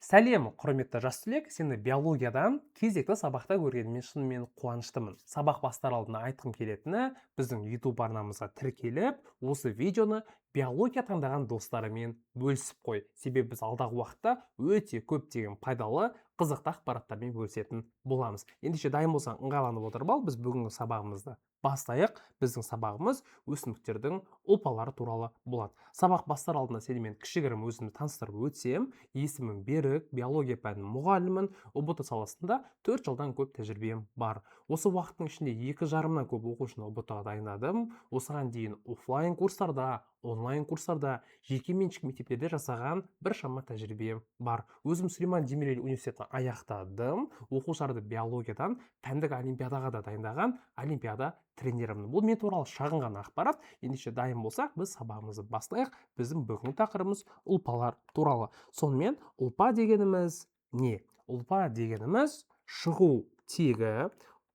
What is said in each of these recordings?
Сәлем, құрметті жас түлек, сені биологиядан кезекті сабақта көргеніме шынымен қуаныштымын. Сабақ бастар алдында айтқым келетіні, біздің YouTube арнамызға тіркеліп, осы видеоны биология таңдаған достарымен бөлісіп қой. Себебі біз алдағы уақытта өте көптеген пайдалы, қызықты ақпараттармен бөлісетін боламыз. Ендеше дайын болсаң ыңғайланып отырып ал, біз бүгінгі сабағымызды бастайық. Біздің сабағымыз өсімдіктердің ұлпалары туралы болады. Сабақ бастар алдында сенімен кішігірім өзімді таныстырып өтсем, есімім Берік, биология пәнінің мұғалімін, ұбт саласында 4 жылдан көп тәжірибем бар. Осы уақыттың ішінде 2,5-нан көп оқушыны ұбт-ға дайындадым. Осыған дейін офлайн курстарда, онлайн курстарда, жекеменшік мектептерде жасаған біршама тәжірибем бар. Өзім Сүлейман Демирел университетін аяқтадым. Оқушыларды биологиядан пәндік олимпиадаға да дайындаған олимпиада тренерімін. Бұл мен туралы шағын ғана ақпарат. Ендеше дайын болсақ, біз сабағымызды бастайық. Біздің бүгінгі тақырыбымыз ұлпалар туралы. Сонымен ұлпа дегеніміз не? Ұлпа дегеніміз шығу тегі,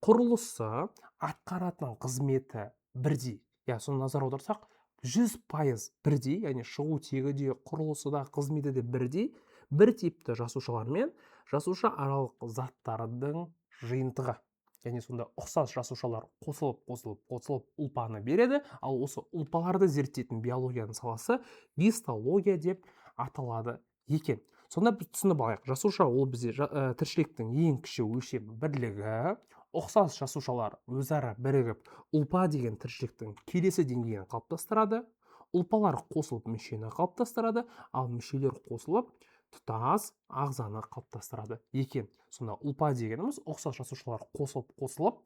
құрылысы, атқаратын қызметі бірдей. Соны назар аударсақ, 100% бірдей, яғни шығу тегі де, құрылысы да, қызметі де бірдей, бір типті жасушалармен жасуша аралық заттардың жиынтығы. Яғни сонда ұқсас жасушалар қосылып ұлпаны береді. Ал осы ұлпаларды зерттейтін биологияның саласы гистология деп аталады екен. Сонда біз түсініп алайық. Жасуша ол бізде тіршіліктің ең кіші өлшем бірлігі. Ұқсас жасушалар өзара бірігіп ұлпа деген тіршіліктің келесі деңгейін қалыптастырады. Ұлпалар қосылып мүшені қалыптастырады, ал мүшелер қосылып тұтас ағзаны қалыптастырады екен. Сонда ұлпа дегеніміз ұқсас жасушалар қосылып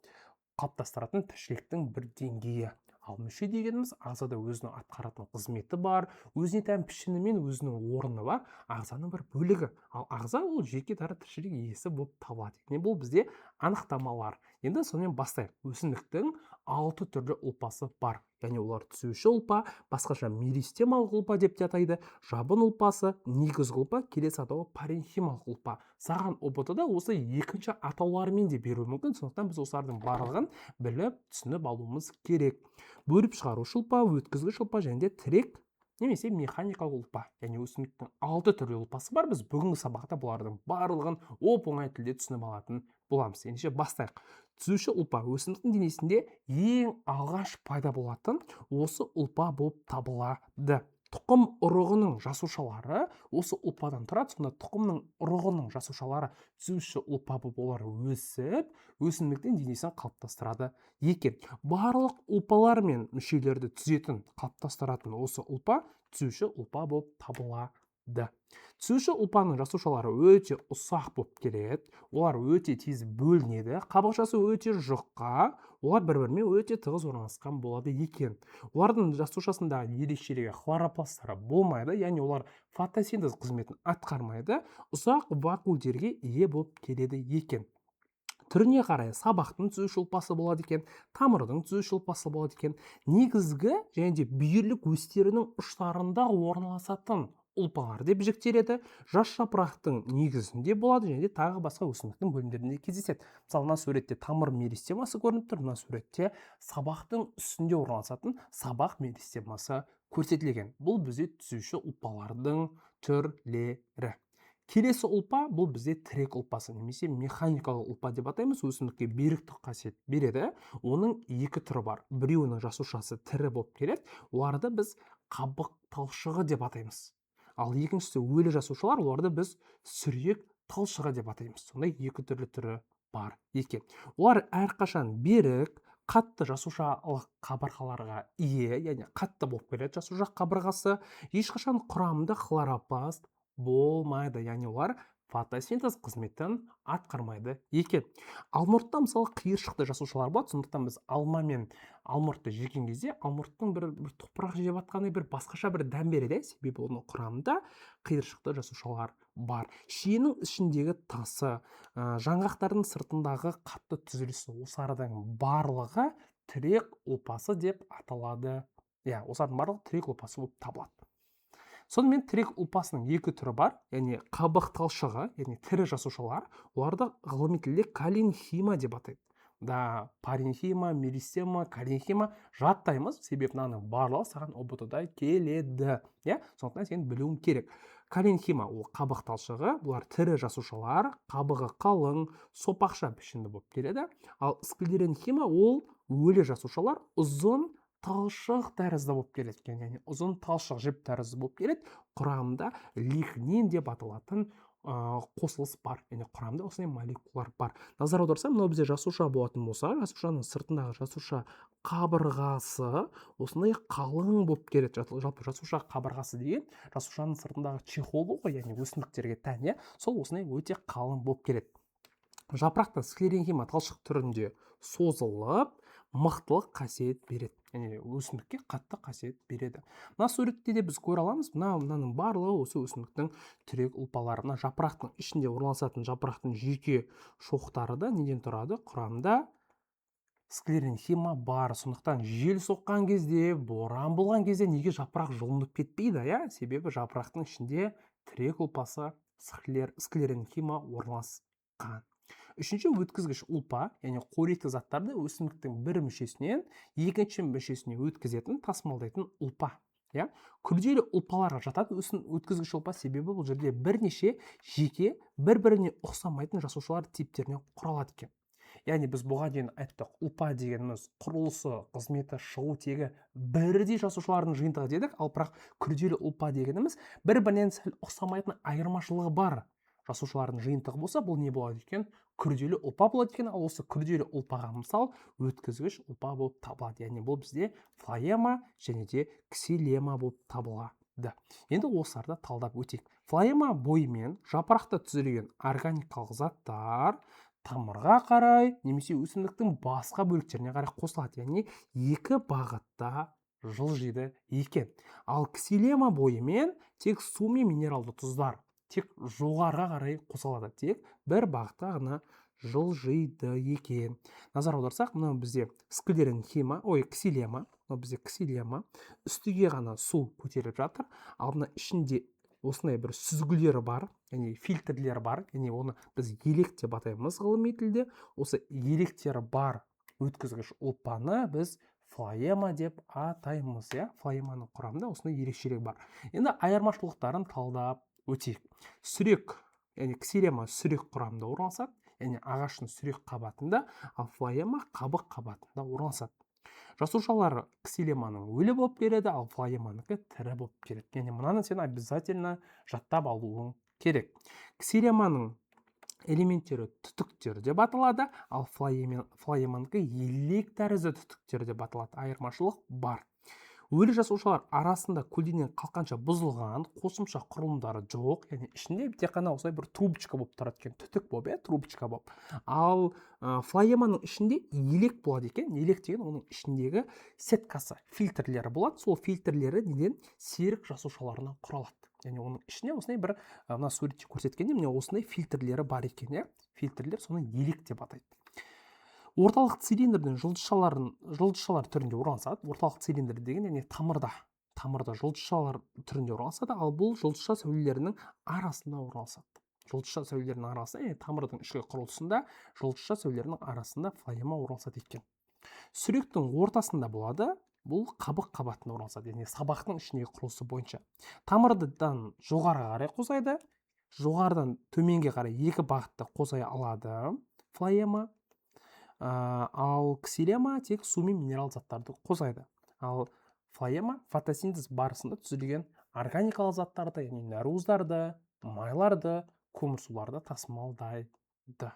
қалыптастыратын тіршіліктің бір деңгейі. Ал мүше дегеніміз ағзада өзінің атқаратын қызметі бар, өзіне тән пішіні мен өзінің орны бар, ағзаның бір бөлігі. Ал ағза ол жеке дара тіршілік иесі болып табылады. Бұл бізде анықтамалар. Енді сонымен бастайық. Өсімдіктің 6 түрлі ұлпасы бар. Яғни олар түсуші ұлпа, басқаша меристемалық ұлпа деп те атайды, жабын ұлпасы, негізгі ұлпа, келесі атауы паренхималық ұлпа. Саған ұбт-да осы екінші атауларымен де беруі мүмкін, сондықтан біз осылардың барлығын біліп, түсініп алуымыз керек. Бөліп шығарушы ұлпа, өткізгіш ұлпа және де тірек немесе механикалық ұлпа. Яғни өсімдіктің 6 түрлі ұлпасы бар. Біз бүгінгі сабақта бұлардың барлығын оп-оңай тілде түсініп алатын боламыз. Ендеше бастайық. Түзуші ұлпа өсімдіктің денесінде ең алғаш пайда болатын осы ұлпа болып табылады. Тұқым ұрығының жасушалары осы ұлпадан тұрады. Сонда тұқымның ұрығының жасушалары түзуші ұлпа болып олар өсіп, өсімдіктің денесін қалыптастырады екен. Барлық ұлпалар мен мүшелерді түзетін, қалыптастыратын осы ұлпа түзуші ұлпа болып табылады. Түзуші ұлпаның жасушалары өте ұсақ болып келеді. Олар өте тез бөлінеді. Қабықшасы өте жұқа. Олар бір-бірімен өте тығыз орналасқан болады екен. Олардың жасушасындағы ерекшелігі хлоропласттары болмайды, яғни олар фотосинтез қызметін атқармайды. Ұсақ вакуольдерге ие болып келеді екен. Түріне қарай сабақтың түзуші ұлпасы болады екен, тамырдың түзуші ұлпасы болады екен. Негізгі және де бүйірлік өстерінің ұштарында орналасатын ұлпалар деп жіктеледі. Жас жапырақтың негізінде болады және де тағы басқа өсімдіктің бөлімдерінде кездеседі. Мысалы, мына суретте тамыр меристемасы көрініп тұр, мына суретте сабақтың үстінде орналасатын сабақ меристемасы көрсетілген. Бұл бізде түзуші ұлпалардың түрлері. Келесі ұлпа бұл бізде тірек ұлпасы немесе механикалық ұлпа деп атаймыз. Өсімдікке беріктік қасиет береді. Оның екі түрі бар. Біреуінің жасушасы тірі болып келеді. Оларды біз қабық талшығы деп атаймыз. Ал екіншісі өлі жасушалар, оларды біз сүрек талшығы деп атаймыз. Сондай екі түрлі түрі бар екен. Олар әрқашан берік, қатты жасушалық қабырғаларға ие, яғни қатты болып келеді жасуша қабырғасы. Ешқашан құрамында хлоропласт болмайды, яғни олар фотосинтез қызметін атқармайды екен. Алмұртта мысалы қиыршықты жасушалар болады, сондықтан біз алма мен алмұртты жеген кезде алмұрттың бір топырақ жеп атқандай бір басқаша бір дәм береді, себебі оның құрамында қиыршықты жасушалар бар. Шиенің ішіндегі тасы, жаңғақтардың сыртындағы қатты түзілісі, осылардың барлығы тірек ұлпасы деп аталады. Осылардың барлығы тірек ұлпасы болып табылады. Сонымен тірек ұлпасының екі түрі бар, яғни қабық талшығы, яғни тірі жасушалар, оларды ғылыми тілде калинхима деп атайды. Паренхима, меристема, калинхима жаттаймыз, себебі мынаның барлығы саған ұбт-да келеді. Сондықтан сен білуің керек. Каренхима ол қабық талшығы, бұлар тірі жасушалар, қабығы қалың, сопақша пішінді болып келеді. Ал склеренхима ол өлі жасушалар, ұзын талшық тәрізді болып келеді. Яғни ұзын талшық жіп тәрізді болып келеді. Құрамында лигнин деп аталатын қосылыс бар. Яғни құрамында осындай молекулалар бар. Назар аударсам, мынау бізде жасуша болатын болса, жасушаның сыртындағы жасуша қабырғасы осындай қалың болып келеді. Жалпы жасуша қабырғасы деген жасушаның сыртындағы чехолы ғой, яғни өсімдіктерге тән, сол осындай өте қалың болып келеді. Жапырақтың склеренхима талшық түрінде созылып, мықтылық қасиет береді. Яғни өсімдікке қатты қасиет береді. Мына суретте де біз көре аламыз, мынаның барлығы осы өсімдіктің тірек ұлпалары. Мына жапырақтың ішінде орналасатын жапырақтың жеке шоқтары да неден тұрады? Құрамында склеренхима бар. Сондықтан жел соққан кезде, боран болған кезде неге жапырақ жұлынып кетпейді? Себебі жапырақтың ішінде тірек ұлпасы склеренхима орналасқан. Үшінші өткізгіш ұлпа, яғни қоректі заттарды өсімдіктің бір мүшесінен екінші мүшесіне өткізетін, тасымалдайтын ұлпа. Күрделі ұлпаларға жатады өткізгіш ұлпа, себебі бұл жерде бірнеше жеке бір-біріне ұқсамайтын жасушалар типтерінен құралады екен. Яғни біз бұған дейін айттық, ұлпа дегеніміз құрылысы, қызметі, шығу тегі бірдей жасушалардың жиынтығы дедік, ал бірақ күрделі ұлпа дегеніміз бір-бірінен сәл ұқсамайтын айырмашылығы бар жасушалардың жиынтығы болса, бұл не болады екен? Күрделі ұлпа болады екен. Ал осы күрделі ұлпаға мысал өткізгіш ұлпа болып табылады. Яғни бұл бізде флоема және де ксилема болып табылады. Енді осыларды талдап өтейік. Флоема бойымен жапырақта түзілген органикалық заттар тамырға қарай немесе өсімдіктің басқа бөліктеріне қарай қосылады. Яғни екі бағытта жылжиды екен. Ал ксилема бойымен тек су мен минералды тұздар тек жоғарға қарай қосылады, тек бір бағытта ғана жылжиды екен. Назар аударсақ, мынау бізде ксилема, үстіге ғана су көтеріліп жатыр, ал мына ішінде осындай бір сүзгілері бар, яғни фильтрлері бар, яғни оны біз елек деп атаймыз ғылыми тілде. Осы електері бар өткізгіш ұлпаны біз флоема деп атаймыз. Флоеманың құрамында осындай ерекшелігі бар. Енді айырмашылықтарын талдап өтейік. Сүрек, яғни ксилема сүрек құрамында орналасады, яғни ағаштың сүрек қабатында, ал флоема қабық қабатында орналасады. Жасушалары ксилеманың өлі болып келеді, ал флоеманыкі тірі болып келеді. Яғни мынаны сен обязательно жаттап алуың керек. Ксилеманың элементтері түтіктер деп аталады, ал флоеманыкі елек тәрізді түтіктер деп аталады. Айырмашылық бар. Өлі жасушалар арасында көлденең қалқанша бұзылған қосымша құрылымдары жоқ, яғни ішінде тек қана осылай бір трубочка болып тұрады екен, түтік болып, трубочка болып. Ал флоеманың ішінде елек болады екен. Елек деген оның ішіндегі сеткасы, фильтрлері болады. Сол фильтрлері неден? Серік жасушаларынан құралады. Яғни оның ішіне осындай бір, мына суретте көрсеткенде, міне осындай фильтрлері бар екен. Фильтрлер соны елек деп атайды. Орталық цилиндрдің жылжышалар түрінде орналасады. Орталық цилиндр деген яғни тамырда жылжышалар түрінде орналасады, ал бұл жылжыша сәулелерінің арасында орналасады. Жылжыша сәулелерінің арасында, яғни тамырдың ішкі құрылысында жылжыша сәулелерінің арасында флоема орналасады екен. Сүректің ортасында болады, бұл қабық қабатында орналасады, яғни сабақтың ішіндегі құрылысы бойынша. Тамырдан жоғарыға қарай қозайды, жоғарыдан төменге қарай екі бағытта қозай алады флоема. Ал ксилема тек су мен минерал заттарды қозайды. Ал флоема фотосинтез барысында түзілген органикалық заттарды, яғни нәруыздарды, майларды, көмірсуларды тасымалдайды.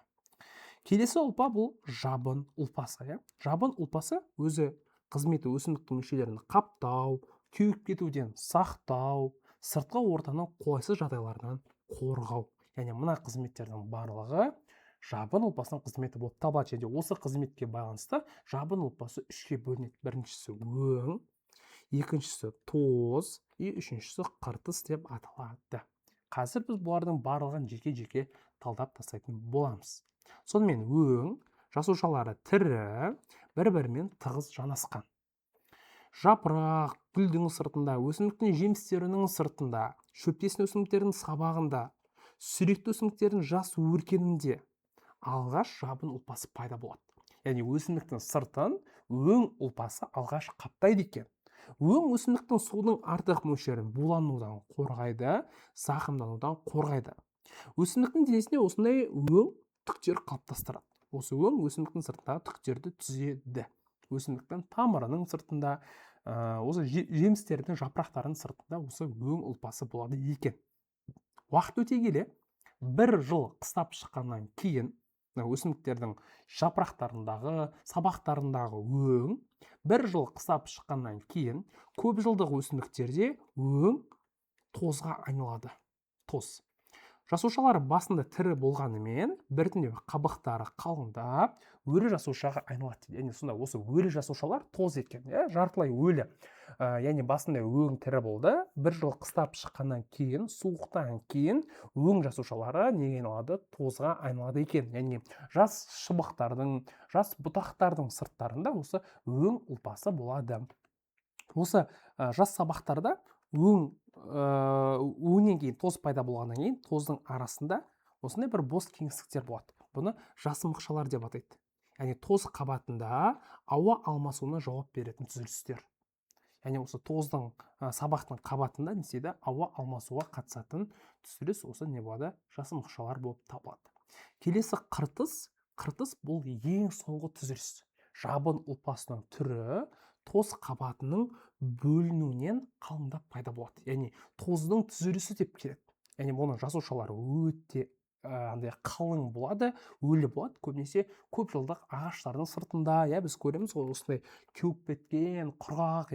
Келесі ұлпа бұл жабын ұлпасы. Жабын ұлпасы өзі қызметі өсімдіктің мүшелерін қаптау, кеуіп кетуден сақтау, сыртқы ортаның қолайсыз жағдайларынан қорғау. Яғни мына қызметтердің барлығы жабын ұлпасының қызметі болып табылады. Және осы қызметке байланысты жабын ұлпасы үшке бөлінеді. Біріншісі өң, екіншісі тоз, үшіншісі қыртыс деп аталады. Қазір біз бұлардың барлығын жеке-жеке талдап тастайтын боламыз. Сонымен өң жасушалары тірі, бір-бірімен тығыз жанасқан. Жапырақ, гүлдің сыртында, өсімдіктің жемістерінің сыртында, шөптесін өсімдіктердің сабағында, сүректі өсімдіктердің жас өркенінде алғаш жабын ұлпасы пайда болады. Яғни өсімдіктің сыртын өң ұлпасы алғаш қаптайды екен. Өң өсімдіктің судың артық мөлшерін буланудан қорғайды, зақымданудан қорғайды. Өсімдіктің денесінде осындай өң түктер қалыптастырады. Осы өң өсімдіктің сыртындағы түктерді түзеді. Өсімдіктің тамырының сыртында, осы жемістердің жапырақтарының сыртында осы өң ұлпасы болады екен. Уақыт өте келе, бір жыл қыстап шыққаннан кейін өсімдіктердің жапырақтарындағы, сабақтарындағы өң, бір жыл қыстап шыққаннан кейін көп жылдық өсімдіктерде өң тозға айналады. Тоз. Жасушалар басында тірі болғанымен, біртіндеп қабықтары қалыңдап, өлі жасушаға айналады дейді. Яғни сонда осы өлі жасушалар тоз екен, жартылай өлі. Яғни басында өң тірі болды, бір жыл қыстап шыққаннан кейін, суықтан кейін өң жасушалары неге айналады? Тозға айналады екен. Яғни жас шыбықтардың, жас бұтақтардың сырттарында осы өң ұлпасы болады. Осы жас сабақтарда өңнен кейін тоз пайда болғаннан кейін тоздың арасында осындай бір бос кеңістіктер болады. Бұны жасымықшалар деп атайды. Яғни тоз қабатында ауа алмасуына жауап беретін түзілістер. Яғни осы тоздың сабақтың қабатында не істейді? Ауа алмасуға қатысатын түзіліс осы не болады? Жасымықшалар болып табылады. Келесі қыртыс. Қыртыс бұл ең соңғы түзіліс. Жабын ұлпасының түрі тоз қабатының бөлінуінен қалыңдап пайда болады. Яғни тоздың түзілісі деп келеді. Яғни бұның жасушалары өте қалың болады, өлі болады. Көбінесе көп жылдық ағаштардың сыртында, біз көреміз ғой, осындай кеуіп кеткен, құрғақ,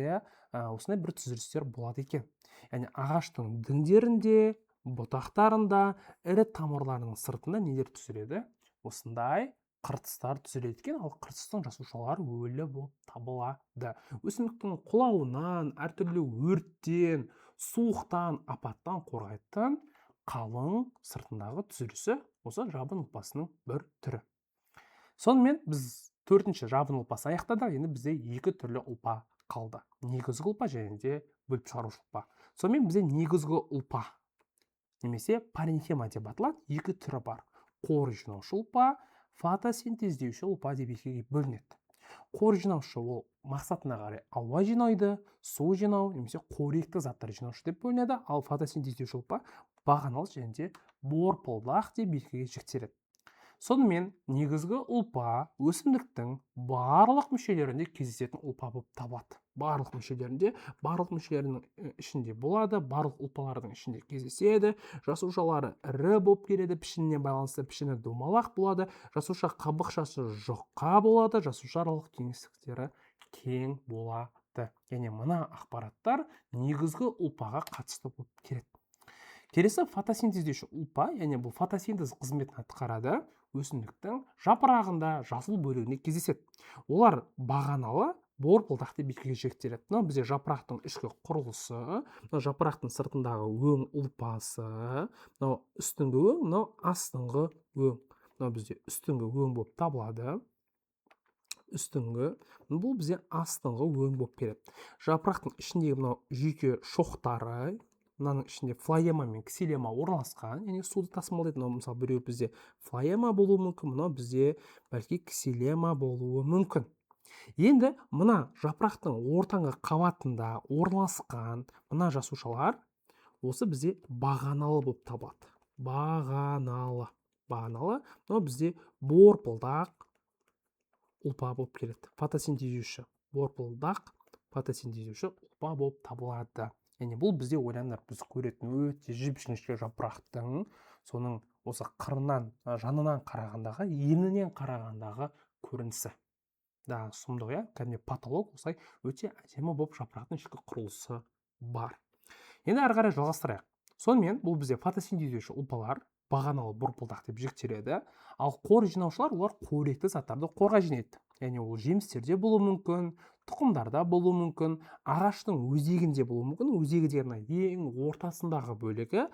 осындай бір түзілістер болады екен. Яғни ағаштың діңдерінде, бұтақтарында, ірі тамырларының сыртында нелер түзіледі? Осындай қыртыстар түзіледі екен, ал қыртыстың жасушалары өлі болып табылады. Өсімдіктің құлауынан, әртүрлі өрттен, суықтан, апаттан қорғайтын қалың сыртындағы түзілісі осы жабын ұлпасының бір түрі. Сонымен біз 4-ші жабын ұлпасы аяқтадық. Енді бізде 2 түрлі ұлпа қалды. Негізгі ұлпа және де бөліп шығарушы ұлпа. Сонымен бізде негізгі ұлпа немесе паренхема деп аталады. 2 түрі бар. Қор жинаушы ұлпа, фотосинтездеуші ұлпа деп екіге бөлінеді. Қор жинаушы ол мақсатына қарай ауа жинайды, су жинау немесе қоректі заттар жинаушы деп бөлінеді, ал фотосинтездеуші ұлпа бағаналы және де борпылдақ деп екіге жіктеледі. Сонымен негізгі ұлпа өсімдіктің барлық мүшелерінде кездесетін ұлпа болып табылады. Барлық мүшелерінің ішінде болады, барлық ұлпалардың ішінде кездеседі. Жасушалары ірі болып келеді, пішініне байланысты пішіні домалақ болады, жасуша қабықшасы жұқа болады, жасушааралық кеңістіктері кең болады. Яғни мына ақпараттар негізгі ұлпаға қатысты болып келеді. Келесі фотосинтездеуші ұлпа, яғни бұл фотосинтез қызметін атқарады. Өсімдіктің жапырағында, жасыл бөлігінде кездеседі. Олар бағаналы, борпылдақ деп екіге жіктеледі. Мынау бізде жапырақтың ішкі құрылысы, мынау жапырақтың сыртындағы өң ұлпасы, мынау үстіңгі өң, мынау астыңғы өң. Мынау бізде үстіңгі өң болып табылады. Бұл бізде астыңғы өң болып келеді. Жапырақтың ішіндегі мынау жүйке шоқтары, мынаның ішінде флоема мен ксилема орналасқан, яғни суды тасымалдайды. Мынау мысалы біреу бізде флоема болуы мүмкін, мынау бізде бәлки ксилема болуы мүмкін. Енді мына жапырақтың ортаңғы қабатында орналасқан мына жасушалар осы бізде бағаналы болып табылады. Бағаналы. Мынау бізде борпылдақ ұлпа болып келеді. Фотосинтездеуші борпылдақ, фотосинтездеуші ұлпа болып табылады. Яғни бұл бізде ойлаңдар, біз көретін өте жіп-жіңішке жапырақтың соның осы қырынан, жанынан қарағандағы, енінен қарағандағы көрінісі. Сұмдық, кәдімгі патолог осылай өте әдемі болып жапырақтың ішкі құрылысы бар. Енді әрі қарай жалғастырайық. Сонымен бұл бізде фотосинтездеуші ұлпалар бағаналы борпылдақ деп жіктеледі, ал қор жинаушылар олар қоректі заттарды қорға жинайды. Яғни ол жемістерде болуы мүмкін, тұқымдарда болуы мүмкін, ағаштың өзегінде болуы мүмкін. Өзегі деген ең ортасындағы бөлігі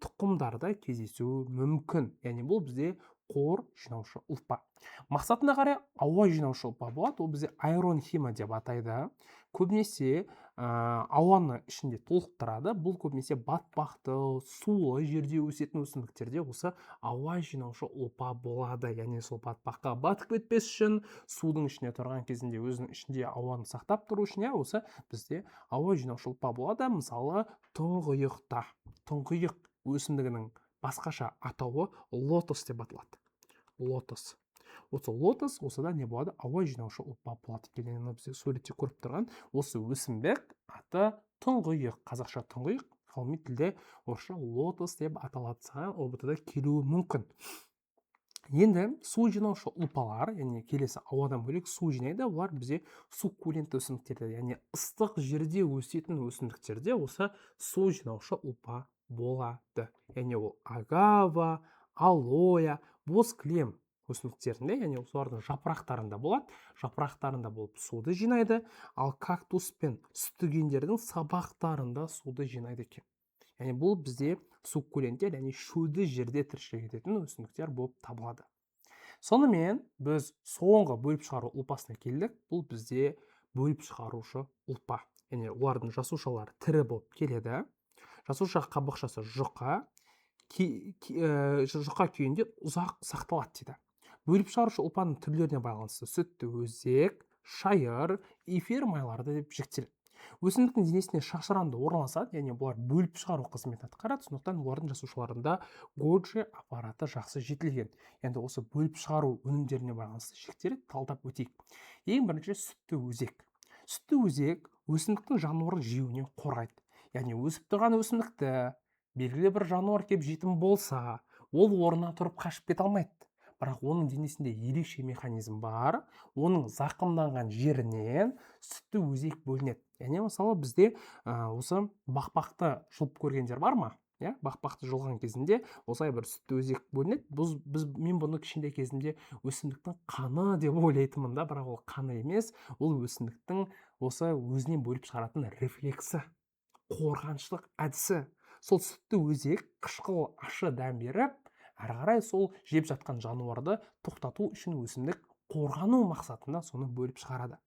тұқымдарда кездесуі мүмкін. Яғни бұл бізде қор жинаушы ұлпа. Мақсатына қарай ауа жинаушы ұлпа болады, ол бізде аэронхима деп атайды. Көбінесе ауаны ішінде толықтырады. Бұл көбінесе батпақты, сулы жерде өсетін өсімдіктерде осы ауа жинаушы ұлпа болады. Яғни сол батпаққа батып кетпес үшін, судың ішінде тұрған кезінде өзінің ішінде ауаны сақтап тұру үшін осы бізде ауа жинаушы ұлпа болады. Мысалы, тұңғиықта. Тұңғиық өсімдігінің басқаша атауы лотос деп аталады. Лотос. Осы лотос, осыда не болады? Ауа жинаушы ұлпа болады. Келені бізде суретте көріп тұрған осы өсімдік аты тұңғиық. Қазақша тұңғиық, ғылыми тілде орысша лотос деп аталады. Саған ұбт-да келуі мүмкін. Енді су жинаушы ұлпалар, яғни келесі ауадан бөлек су жинайды, олар бізде суккулентті өсімдіктерде, яғни ыстық жерде өсетін өсімдіктерде осы су жинаушы ұлпа болады. Яғни ол агава, алоя, бозкілем өсімдіктерінде, яғни солардың жапырақтарында болады. Жапырақтарында болып суды жинайды, ал кактус пен сүттігендердің сабақтарында суды жинайды екен. Яғни бұл бізде суккуленттер, яғни шөлді жерде тіршілік ететін өсімдіктер болып табылады. Сонымен біз соңғы бөліп шығару ұлпасына келдік. Бұл бізде бөліп шығарушы ұлпа. Яғни олардың жасушалары тірі болып келеді. Жасуша қабықшасы жұқа, жұқа күйінде ұзақ сақталады дейді. Бөліп шығарушы ұлпаның түрлеріне байланысты сүтті өзек, шайыр, эфир майларды деп жіктеледі. Өсімдіктің денесіне шашыранды орналасады, яғни бұлар бөліп шығару қызметін атқарады, сондықтан олардың жасушаларында Golgi аппараты жақсы жетілген. Енді осы бөліп шығару өнімдеріне байланысты жіктеліп талдап өтейік. Ең бірінші сүтті өзек. Сүтті өзек өсімдіктің жануарлық жеуінен қорғайды. Яғни өсіп тұрған өсімдікті белгілі бір жануар келіп жейтін болса, ол орнынан тұрып қашып кете алмайды. Бірақ оның денесінде ерекше механизм бар. Оның зақымданған жерінен сүтті өзек бөлінеді. Яғни мысалы бізде осы бақбақты жұлып көргендер бар ма? Бақбақты жұлған кезінде осылай бір сүтті өзек бөлінеді. Мен бұны кішкентай кезімде өсімдіктің қаны деп ойлайтынмын да, бірақ ол қаны емес, ол өсімдіктің осы өзінен бөліп шығаратын рефлексі, қорғаншылық әдісі. Сол сүтті өзек қышқыл ашы дәм беріп, әрі қарай сол жеп жатқан жануарды тоқтату үшін өсімдік қорғану мақсатында соны бөліп шығарады.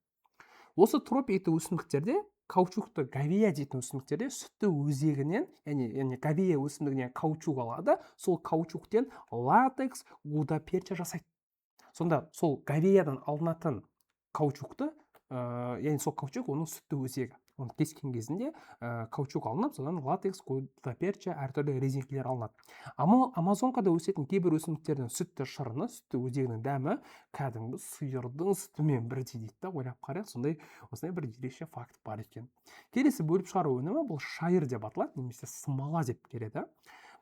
Осы тропикті өсімдіктерде, каучукты гавия дейтін өсімдіктерде сүтті өзегінен, яғни гавия өсімдігінен каучук алады, сол каучуктен латекс гудаперча жасайды. Сонда сол гавиядан алынатын каучукты, яғни сол каучук оның сүтті өзегі. Оны кескен кезінде каучук алынып, содан латекс, гудаперча, әртүрлі резеңкелер алынады. Амазонкада өсетін кейбір өсімдіктердің сүтті шырыны, сүтті өзегінің дәмі кәдімгі сиырдың сүтімен бірдей дейді. Ойлап қарайық, осындай бір ерекше факт бар екен. Келесі бөліп шығару өнімі бұл шайыр деп аталады, немесе смола деп келеді.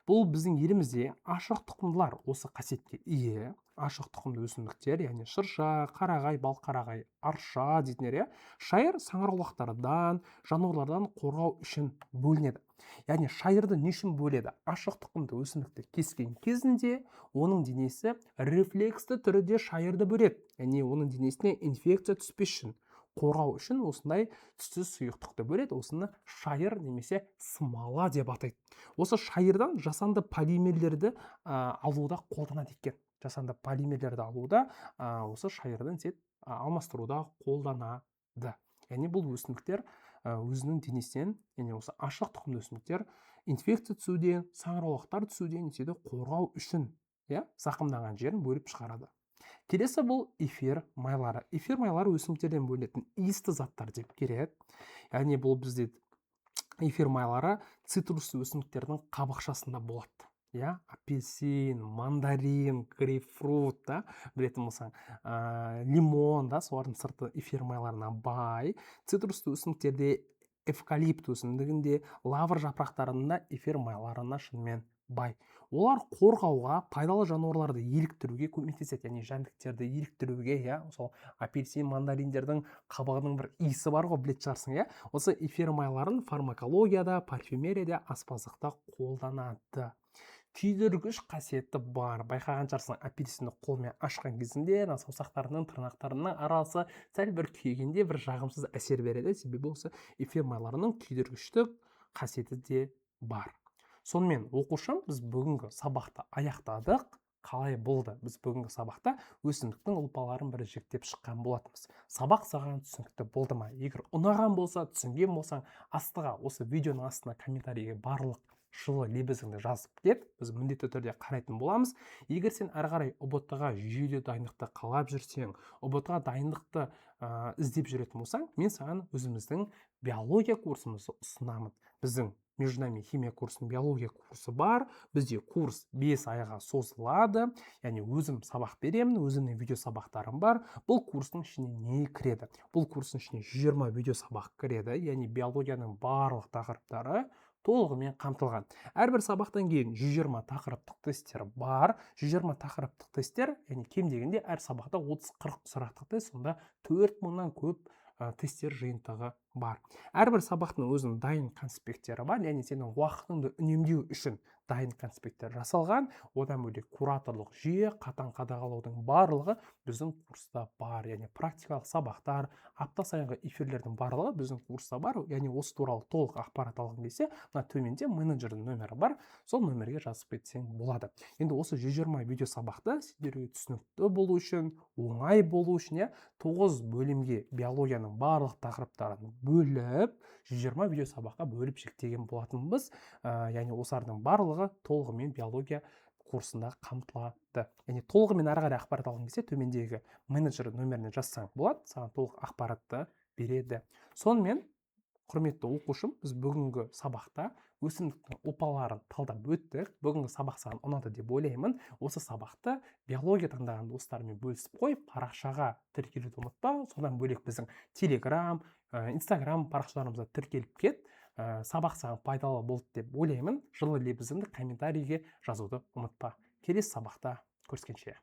Бұл біздің елімізде ашық тұқымдылар осы қасиетке ие. Ашық тұқымды өсімдіктер, яғни шырша, қарағай, балқарағай, арша дейтіндер, шайыр саңырауқұлақтардан, жануарлардан қорғау үшін бөлінеді. Яғни шайырды не үшін бөледі? Ашық тұқымды өсімдікті кескен кезінде оның денесі рефлексті түрде шайырды бөледі. Яғни оның денесіне инфекция түспес үшін, қорғау үшін осындай түссіз сұйықтықты бөледі. Осыны шайыр немесе смола деп атайды. Осы шайырдан жасанды полимерлерді алуда қолданады екен. Жасанды полимерлерді алуда осы шайырдан алмастыруда қолданады. Яғни бұл өсімдіктер өзінің денесінен, яғни осы ашық тұқымды өсімдіктер инфекция түсуден, саңырауқұлақтар түсуден қорғау үшін зақымданған жерін бөліп шығарады. Келесі бұл эфир майлары. Эфир майлары өсімдіктерден бөлінетін иісті заттар деп келеді. Яғни бұл бізде эфир майлары цитрусты өсімдіктердің қабықшасында болады. Апельсин, мандарин, грейпфрут, білетін болсаң, лимон, солардың сырты эфир майларына бай. Цитрусты өсімдіктерде, эвкалипт өсімдігінде, лавр жапырақтарында эфир майларына шынымен бай. Олар қорғауға, пайдалы жануарларды еліктіруге көмектеседі, яғни жәндіктерді еліктіруге, сол апельсин, мандариндердің қабығының бір иісі бар ғой, білетін шығарсың, осы эфир майларын фармакологияда, парфюмерияда, аспаздықта қолданады. Күйдіргіш қасиеті бар. Байқаған шығарсың, апельсинді қолмен ашқан кезінде саусақтарының, тырнақтарының арасы сәл бір күйгенде бір жағымсыз әсер береді. Себебі осы эфир майларының күйдіргіштік қасиеті де бар. Сонымен оқушым, біз бүгінгі сабақты аяқтадық. қалай болды? Біз бүгінгі сабақта өсімдіктің ұлпаларын бір жіктеп шыққан болатынбыз. Сабақ саған түсінікті болды ма? Егер ұнаған болса, түсінген болсаң, астыға осы видеоның астына комментарийге барлық жылы лебізіңді жазып кет, біз міндетті түрде қарайтын боламыз. Егер сен әрі қарай ұбт-ға жүйелі дайындықты қалап жүрсең, ұбт-ға дайындықты іздеп жүретін болсаң, мен саған өзіміздің биология курсымызды ұсынамын. Біздің между нами химия курсының биология курсы бар. Бізде курс 5 айға созылады. Яғни өзім сабақ беремін, өзімнің видео сабақтарым бар. Бұл курстың ішіне не кіреді? Бұл курстың ішіне 120 видео сабақ кіреді. Яғни биологияның барлық тақырыптары толығымен қамтылған. Әрбір сабақтан кейін 120 тақырыптық тесттер бар. 120 тақырыптық тесттер, яғни кем дегенде әр сабақта 30-40 сұрақтық тест, сонда 4000-нан көп тесттер жиынтығы бар. Әрбір сабақтың өзінің дайын конспекттері бар, яғни сенің уақытыңды үнемдеу үшін дайын конспекттер жасалған. Одан бөлек кураторлық жүйе, қатаң қадағалаудың барлығы біздің курста бар. Яғни практикалық сабақтар, апта сайынғы эфирлердің барлығы біздің курста бар. Яғни осы туралы толық ақпарат алғың келсе, мына төменде менеджердің нөмірі бар, сол нөмірге жазып кетсең болады. Енді осы 120 видео сабақты сіздерге түсінікті болу үшін, оңай болу үшін, 9 бөлімге биологияның барлық тақырыптарын бөліп, 120 видео сабаққа бөліп жіктеген болатынбыз. Яғни осылардың барлығы толығымен биология курсында қамтылады. Яғни толығымен әрі қарай ақпарат алғың келсе, төмендегі менеджер нөміріне жазсаң болады, саған толық ақпаратты береді. Сонымен, құрметті оқушым, біз бүгінгі сабақта өсімдіктің ұлпаларын талдап өттік. Бүгінгі сабақ саған ұнады деп ойлаймын. Осы сабақты биология таңдаған достарымен бөлісіп қойып, парақшаға тіркелуді ұмытпа. Содан бөлек біздің Telegram, Instagram парақшаларымызда тіркеліп кет. Сабақ саған пайдалы болды деп ойлаймын. Жылы лебізіңді комментарийге жазуды ұмытпа. Келесі сабақта көріскенше.